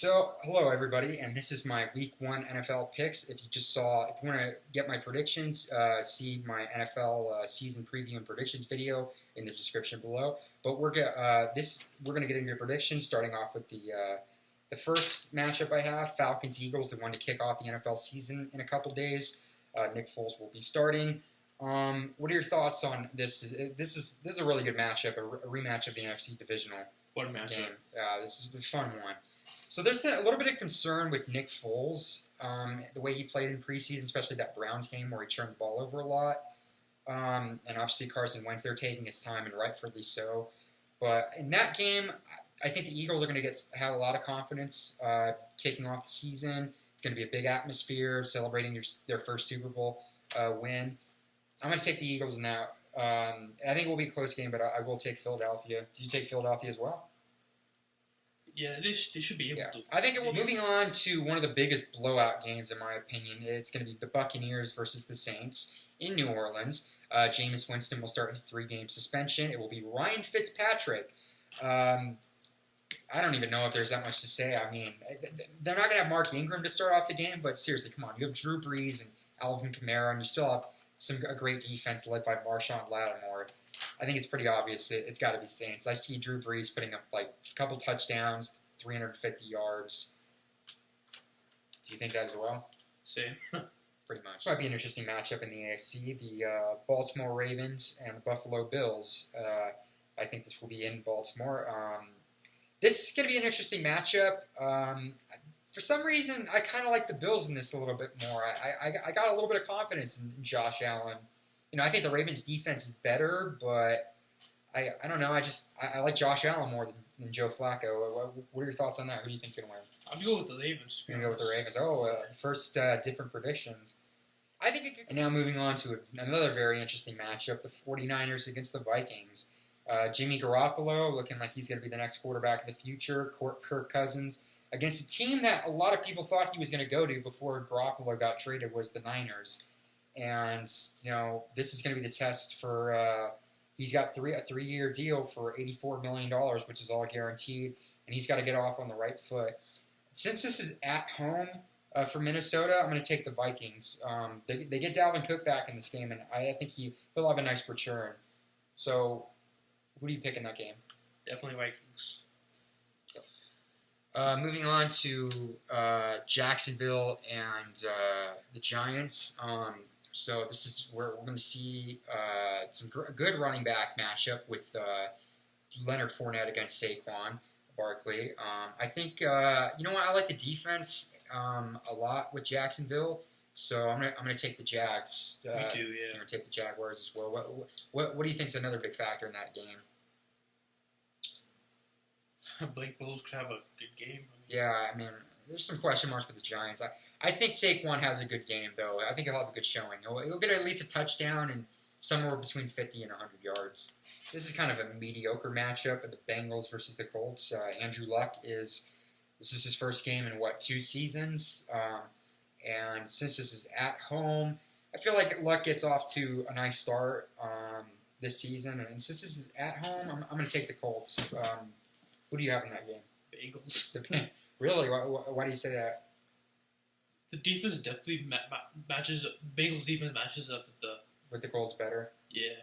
So, hello everybody, and this is my Week 1 NFL picks. If you want to get my predictions, see my NFL season preview and predictions video in the description below. But we're gonna get into your predictions, starting off with the first matchup I have: Falcons Eagles, the one to kick off the NFL season in a couple days. Nick Foles will be starting. What are your thoughts on this? This is a really good matchup, a rematch of the NFC divisional game. This is the fun one. So there's a little bit of concern with Nick Foles, the way he played in preseason, especially that Browns game where he turned the ball over a lot. And obviously Carson Wentz, they're taking his time, and rightfully so. But in that game, I think the Eagles are going to have a lot of confidence kicking off the season. It's going to be a big atmosphere, celebrating their first Super Bowl win. I'm going to take the Eagles in that. I think it will be a close game, but I will take Philadelphia. Do you take Philadelphia as well? Yeah, they should be able to. I think moving on to one of the biggest blowout games, in my opinion. It's going to be the Buccaneers versus the Saints in New Orleans. Jameis Winston will start his 3-game suspension. It will be Ryan Fitzpatrick. I don't even know if there's that much to say. I mean, they're not going to have Mark Ingram to start off the game, but seriously, come on. You have Drew Brees and Alvin Kamara, and you still have a great defense led by Marshawn Lattimore. I think it's pretty obvious it's got to be Saints. I see Drew Brees putting up like a couple touchdowns, 350 yards. Do you think that as well? Same. Pretty much. Might be an interesting matchup in the AFC. The Baltimore Ravens and the Buffalo Bills. I think this will be in Baltimore. This is going to be an interesting matchup. For some reason, I kind of like the Bills in this a little bit more. I got a little bit of confidence in Josh Allen. I think the Ravens' defense is better, but I don't know. I like Josh Allen more than Joe Flacco. What are your thoughts on that? Who do you think's going to win? I'm going to go with the Ravens. You're going to go with the Ravens. First different predictions. And now moving on to another very interesting matchup, the 49ers against the Vikings. Jimmy Garoppolo looking like he's going to be the next quarterback of the future. Kirk Cousins against a team that a lot of people thought he was going to go to before Garoppolo got traded was the Niners. And, this is going to be the test for, he's got a 3-year deal for $84 million, which is all guaranteed, and he's got to get off on the right foot. Since this is at home for Minnesota, I'm going to take the Vikings. They get Dalvin Cook back in this game, and I think he'll have a nice return. So, who do you pick in that game? Definitely Vikings. Moving on to Jacksonville and the Giants. So this is where we're going to see some good running back matchup with Leonard Fournette against Saquon Barkley. I think I like the defense a lot with Jacksonville, so I'm gonna take the Jags. Me too, yeah. I'm gonna take the Jaguars as well. What do you think is another big factor in that game? Blake Bortles could have a good game. There's some question marks with the Giants. I think Saquon has a good game, though. I think he'll have a good showing. He'll get at least a touchdown and somewhere between 50 and 100 yards. This is kind of a mediocre matchup of the Bengals versus the Colts. Andrew Luck this is his first game in, 2 seasons? And since this is at home, I feel like Luck gets off to a nice start this season. And since this is at home, I'm going to take the Colts. Who do you have in that game? Bengals. Really? Why do you say that? The defense definitely matches. Bengals defense matches up with the Colts better. Yeah.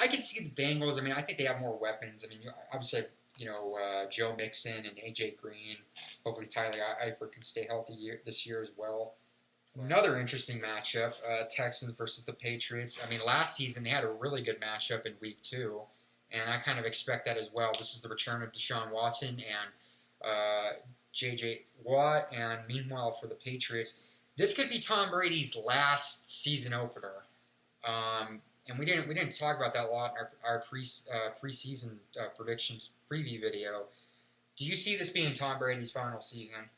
I can see the Bengals. I think they have more weapons. Obviously, Joe Mixon and AJ Green. Hopefully, Tyler Eifert can stay healthy this year as well. Another interesting matchup: Texans versus the Patriots. Last season they had a really good matchup in Week 2. And I kind of expect that as well. This is the return of Deshaun Watson and J.J. Watt. And meanwhile, for the Patriots, this could be Tom Brady's last season opener. And we didn't talk about that a lot in our preseason predictions preview video. Do you see this being Tom Brady's final season?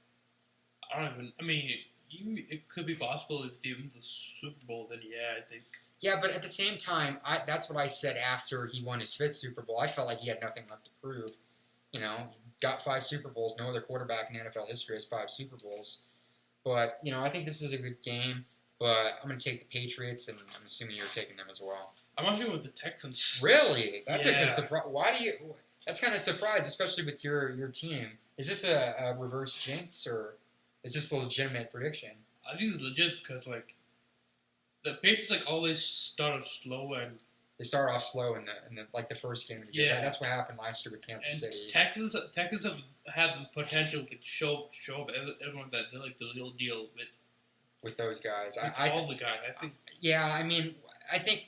It could be possible if they win the Super Bowl. Then yeah, I think. Yeah, but at the same time, that's what I said after he won his 5th Super Bowl. I felt like he had nothing left to prove. Got 5 Super Bowls. No other quarterback in NFL history has 5 Super Bowls. But, I think this is a good game. But I'm going to take the Patriots, and I'm assuming you're taking them as well. I'm actually with the Texans. Really? That's a good surprise. That's kind of surprised, especially with your team. Is this a reverse jinx, or is this a legitimate prediction? I think it's legit because like the Patriots like always start off slow and They start off slow in the first game of the year. Yeah. That's what happened last year with Kansas and City. Texas have had the potential to show up everyone that they're like the real deal With those guys, all the guys. I think. Yeah, I mean, they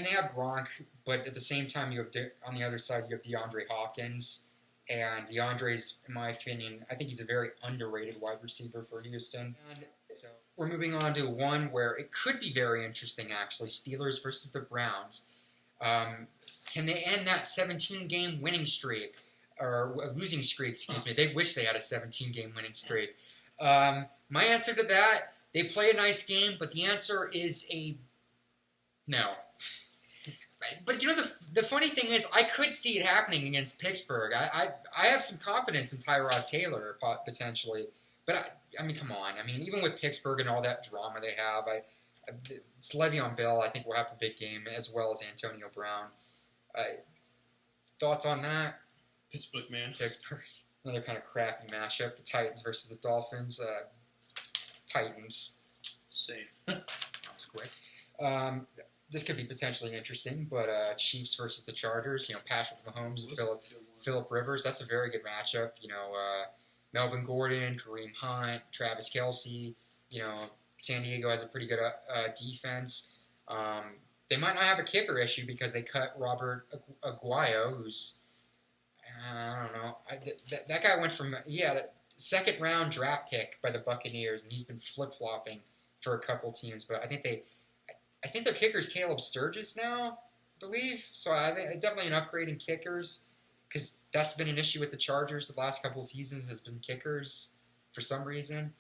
have Gronk, but at the same time, you have on the other side you have DeAndre Hopkins, and DeAndre's, in my opinion, I think he's a very underrated wide receiver for Houston. And so we're moving on to one where it could be very interesting, actually. Steelers versus the Browns. Can they end that 17-game winning streak, or losing streak? Excuse me. They wish they had a 17-game winning streak. My answer to that. They play a nice game, but the answer is a no. But the funny thing is, I could see it happening against Pittsburgh. I have some confidence in Tyrod Taylor potentially, but I mean, come on. I mean, even with Pittsburgh and all that drama they have, it's Le'Veon Bell. I think will have a big game as well as Antonio Brown. Thoughts on that? Pittsburgh, man. Pittsburgh, another kind of crappy matchup. The Titans versus the Dolphins. Titans. Same. That was quick. This could be potentially interesting, but Chiefs versus the Chargers. Patrick Mahomes and Phillip Rivers. That's a very good matchup. Melvin Gordon, Kareem Hunt, Travis Kelce. San Diego has a pretty good defense. They might not have a kicker issue because they cut Robert Aguayo, who's I don't know. That guy went from second-round draft pick by the Buccaneers, and he's been flip-flopping for a couple teams. But I think their kicker is Caleb Sturgis now, I believe. So I think definitely an upgrade in kickers, because that's been an issue with the Chargers the last couple of seasons, has been kickers for some reason.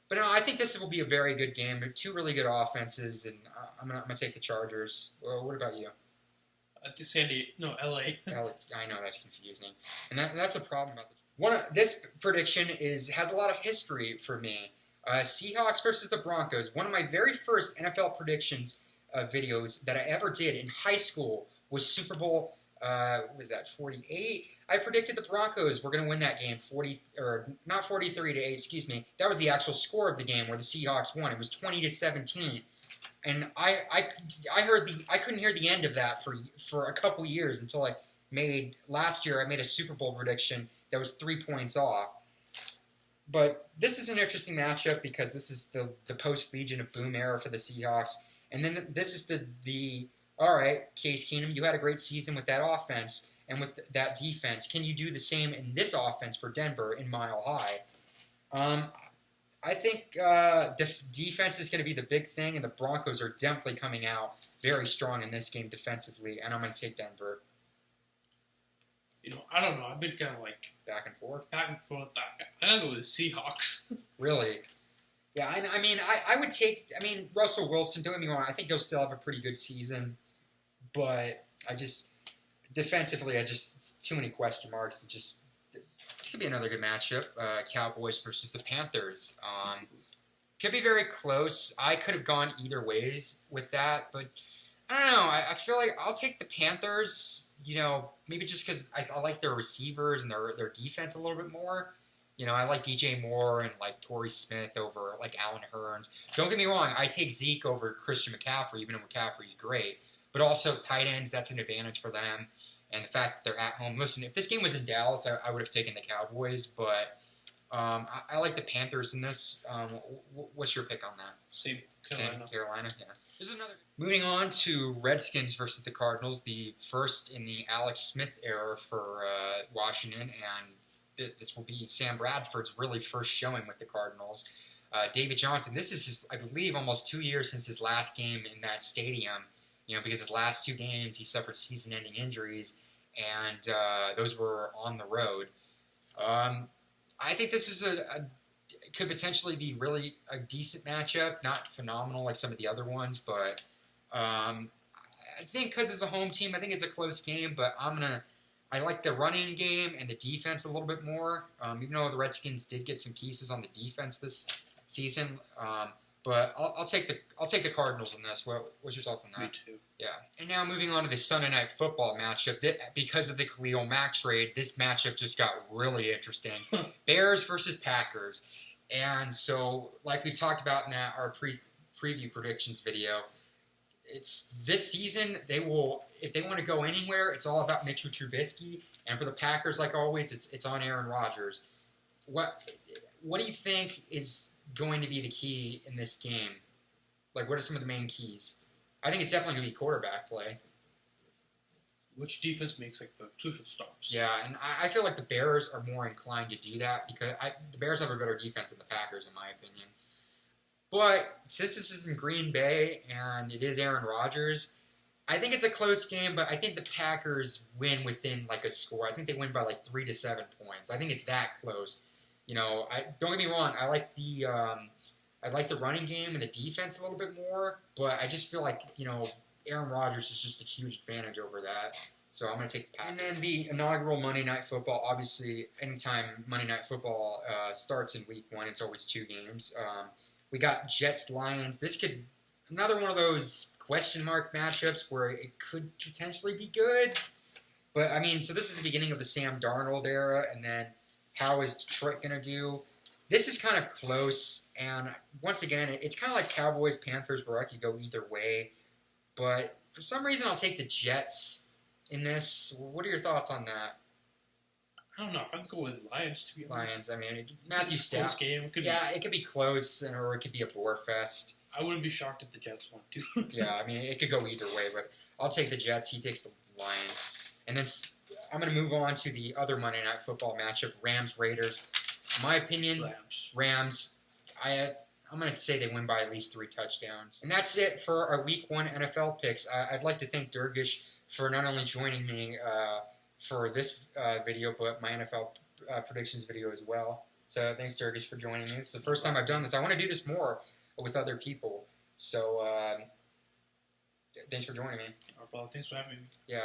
But no, I think this will be a very good game. They're two really good offenses, and I'm gonna take the Chargers. Well, what about you? I think L.A. I know that's confusing, and that's the problem about this prediction has a lot of history for me. Seahawks versus the Broncos. One of my very first NFL predictions videos that I ever did in high school was Super Bowl. Was that 48? I predicted the Broncos were going to win that game, 43-8. Excuse me. That was the actual score of the game where the Seahawks won. It was 20-17. And I couldn't hear the end of that for a couple years until last year I made a Super Bowl prediction that was 3 points off. But this is an interesting matchup because this is the post-Legion of Boom era for the Seahawks. And then this is all right, Case Keenum, you had a great season with that offense and with that defense. Can you do the same in this offense for Denver in Mile High? I think defense is going to be the big thing, and the Broncos are definitely coming out very strong in this game defensively, and I'm going to take Denver. I don't know. I've been kind of back and forth. I gotta go with the Seahawks. Really? Yeah, I would take. Russell Wilson. Don't get me wrong. I think he'll still have a pretty good season, but defensively, too many question marks. This could be another good matchup. Cowboys versus the Panthers. Could be very close. I could have gone either ways with that, but I don't know. I feel like I'll take the Panthers. Maybe just because I like their receivers and their defense a little bit more. I like DJ Moore and Torrey Smith over Allen Hurns. Don't get me wrong, I take Zeke over Christian McCaffrey, even though McCaffrey's great. But also tight ends, that's an advantage for them. And the fact that they're at home. Listen, if this game was in Dallas, I would have taken the Cowboys. But I like the Panthers in this. What's your pick on that? Same Carolina. Yeah. There's another. Moving on to Redskins versus the Cardinals, the first in the Alex Smith era for Washington, and this will be Sam Bradford's really first showing with the Cardinals. David Johnson, this is I believe, almost 2 years since his last game in that stadium. Because his last 2 games he suffered season-ending injuries, and those were on the road. I think this is could potentially be really a decent matchup, not phenomenal like some of the other ones, but I think because it's a home team, I think it's a close game. But I like the running game and the defense a little bit more. Even though the Redskins did get some pieces on the defense this season, But I'll take the Cardinals in this. What's your thoughts on that? Me too. Yeah. And now moving on to the Sunday Night Football matchup. Because of the Khalil Mack trade, this matchup just got really interesting. Bears versus Packers. And so, like we've talked about in our preview predictions video, it's this season if they want to go anywhere, it's all about Mitchell Trubisky. And for the Packers, like always, it's on Aaron Rodgers. What do you think is going to be the key in this game? Like, what are some of the main keys? I think it's definitely going to be quarterback play. Which defense makes like the crucial stops? Yeah, and I feel like the Bears are more inclined to do that because the Bears have a better defense than the Packers, in my opinion. But since this is in Green Bay and it is Aaron Rodgers, I think it's a close game, but I think the Packers win within like a score. I think they win by like 3 to 7 points. I think it's that close. Don't get me wrong. I like the running game and the defense a little bit more, but I just feel like Aaron Rodgers is just a huge advantage over that. So I'm going to take the Packers. And then the inaugural Monday Night Football. Obviously, anytime Monday Night Football starts in Week 1, it's always 2 games. We got Jets-Lions. This could another one of those question mark matchups where it could potentially be good. But, so this is the beginning of the Sam Darnold era, and then how is Detroit going to do? This is kind of close, and once again, it's kind of like Cowboys Panthers where I could go either way. But for some reason, I'll take the Jets in this. What are your thoughts on that? I don't know. I'd go with Lions, to be honest. Lions, Matthew Stafford. Game. It could be close, or it could be a bore fest. I wouldn't be shocked if the Jets won, too. Yeah, it could go either way, but I'll take the Jets. He takes the Lions. And then I'm going to move on to the other Monday Night Football matchup, Rams-Raiders. In my opinion, Rams. I'm going to say they win by at least 3 touchdowns. And that's it for our Week 1 NFL picks. I'd like to thank Durgish for not only joining me for this video, but my NFL predictions video as well. So thanks, Durgish, for joining me. It's the first time I've done this. I want to do this more with other people. So thanks for joining me. Thanks for having me. Yeah.